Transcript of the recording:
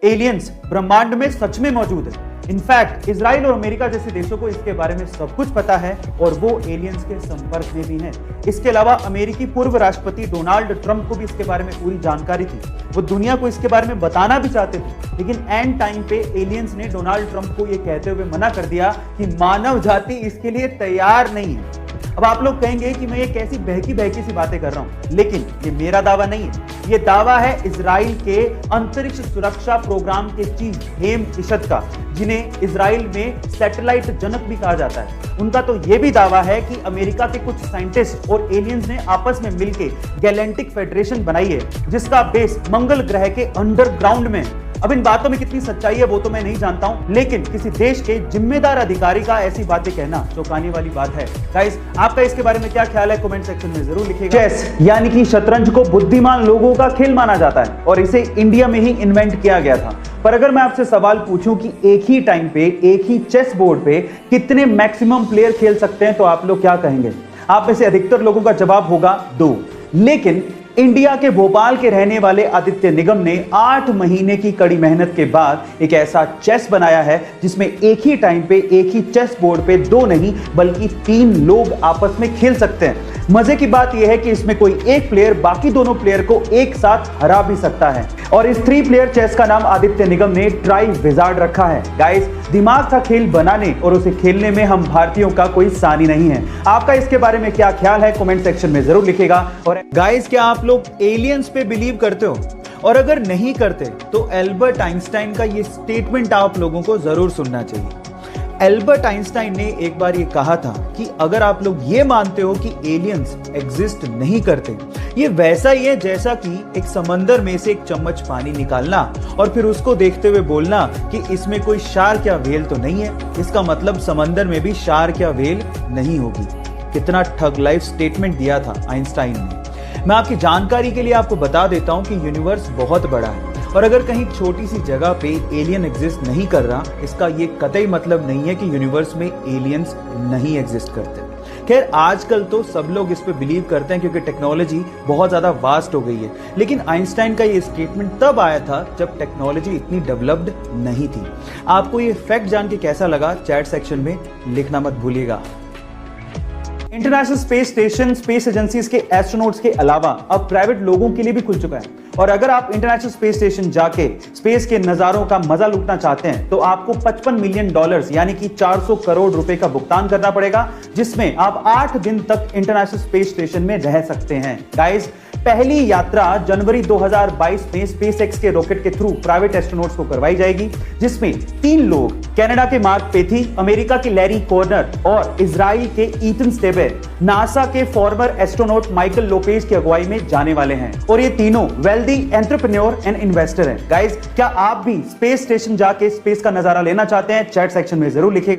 Aliens ब्रह्मांड में सच में मौजूद है। इनफैक्ट इजराइल और अमेरिका जैसे देशों को इसके बारे में सब कुछ पता है और वो एलियंस के संपर्क में भी हैं। इसके अलावा अमेरिकी पूर्व राष्ट्रपति डोनाल्ड ट्रंप को भी इसके बारे में पूरी जानकारी थी। वो दुनिया को इसके बारे में बताना भी चाहते थे, लेकिन एंड टाइम पे एलियंस ने डोनाल्ड ट्रंप को ये कहते हुए मना कर दिया कि मानव जाति इसके लिए तैयार नहीं है। अब आप लोग कहेंगे कि मैं ये कैसी बहकी सी बातें कर रहा हूं, लेकिन ये मेरा दावा नहीं है। ये दावा है इजराइल के अंतरिक्ष सुरक्षा प्रोग्राम के चीफ हेम इशद का, जिन्हें इजराइल में सैटेलाइट जनक भी कहा जाता है। उनका तो ये भी दावा है कि अमेरिका के कुछ साइंटिस्ट और एलियंस ने आपस में मिलकर गैलेक्टिक फेडरेशन बनाई है, जिसका बेस मंगल ग्रह के अंडरग्राउंड में। अब इन बातों में कितनी सच्चाई है वो तो मैं नहीं जानता हूं, लेकिन किसी देश के जिम्मेदार अधिकारी का ऐसी बातें कहना चौंकाने वाली बात है। गाइस, आपका इसके बारे में क्या ख्याल है कमेंट सेक्शन में जरूर लिखिएगा। चेस यानी कि शतरंज को बुद्धिमान लोगों का खेल माना जाता है और इसे इंडिया में ही इन्वेंट किया गया था। पर अगर मैं आपसे सवाल पूछूं कि एक ही टाइम पे एक ही चेस बोर्ड पे कितने मैक्सिमम प्लेयर खेल सकते हैं, तो आप लोग क्या कहेंगे? आप में से अधिकतर लोगों का जवाब होगा 2। लेकिन इंडिया के भोपाल के रहने वाले आदित्य निगम ने 8 महीने की कड़ी मेहनत के बाद एक ऐसा चेस बनाया है जिसमें एक ही टाइम पे एक ही चेस बोर्ड पे 2 नहीं बल्कि 3 लोग आपस में खेल सकते हैं। मजे की बात यह है कि इसमें कोई एक प्लेयर बाकी दोनों प्लेयर को एक साथ हरा भी सकता है और इस 3 प्लेयर चेस का नाम आदित्य निगम ने ट्राई विजार्ड रखा है। गाइस, दिमाग का खेल बनाने और उसे खेलने में हम भारतीयों का कोई सानी नहीं है। आपका इसके बारे में क्या ख्याल है कमेंट सेक्शन में जरूर लिखिएगा। और गाइस, क्या आप लोग एलियंस पे बिलीव करते हो? और अगर नहीं करते तो एल्बर्ट आइंस्टाइन का ये स्टेटमेंट आप लोगों को जरूर सुनना चाहिए। एल्बर्ट आइंस्टाइन ने एक बार ये कहा था कि अगर आप लोग ये मानते हो कि एलियंस एग्जिस्ट नहीं करते, ये वैसा ही है जैसा कि एक समंदर में से एक चम्मच पानी निकालना और फिर उसको देखते हुए बोलना कि इसमें कोई शार्क या व्हेल तो नहीं है, इसका मतलब समंदर में भी शार्क या व्हेल नहीं होगी। कितना ठग लाइफ स्टेटमेंट दिया था आइंस्टाइन ने। मैं आपकी जानकारी के लिए आपको बता देता हूं कि यूनिवर्स बहुत बड़ा है और अगर कहीं छोटी सी जगह पे एलियन एग्जिस्ट नहीं कर रहा, इसका ये कतई मतलब नहीं है कि यूनिवर्स में एलियंस नहीं एग्जिस्ट करते। खैर, आजकल तो सब लोग इस पे बिलीव करते हैं क्योंकि टेक्नोलॉजी बहुत ज्यादा वास्ट हो गई है, लेकिन आइंस्टाइन का ये स्टेटमेंट तब आया था जब टेक्नोलॉजी इतनी डेवलप्ड नहीं थी। आपको ये फैक्ट जान के कैसा लगा चैट सेक्शन में लिखना मत भूलिएगा। International space station space agencies के एस्ट्रोनॉट्स के अलावा अब प्राइवेट लोगों के लिए भी खुल चुका है और अगर आप इंटरनेशनल स्पेस स्टेशन जाके स्पेस के नजारों का मजा लूटना चाहते हैं तो आपको $55 मिलियन यानी कि 400 करोड़ रुपए का भुगतान करना पड़ेगा, जिसमें आप 8 दिन तक इंटरनेशनल स्पेस स्टेशन में रह सकते हैं। गाइस, पहली यात्रा जनवरी 2022 में स्पेसएक्स के रॉकेट के थ्रू प्राइवेट एस्ट्रोनॉट्स को करवाई जाएगी, जिसमें 3 लोग कनाडा के मार्क पेथी, अमेरिका के लैरी कॉर्नर और इजराइल के ईथन स्टेबे नासा के फॉर्मर एस्ट्रोनॉट माइकल लोपेज की अगुवाई में जाने वाले हैं और ये तीनों वेल्दी एंटरप्रेन्योर एंड इन्वेस्टर हैं। गाइस, क्या आप भी स्पेस स्टेशन जाके स्पेस का नजारा लेना चाहते हैं? चैट सेक्शन में जरूर लिखिएगा।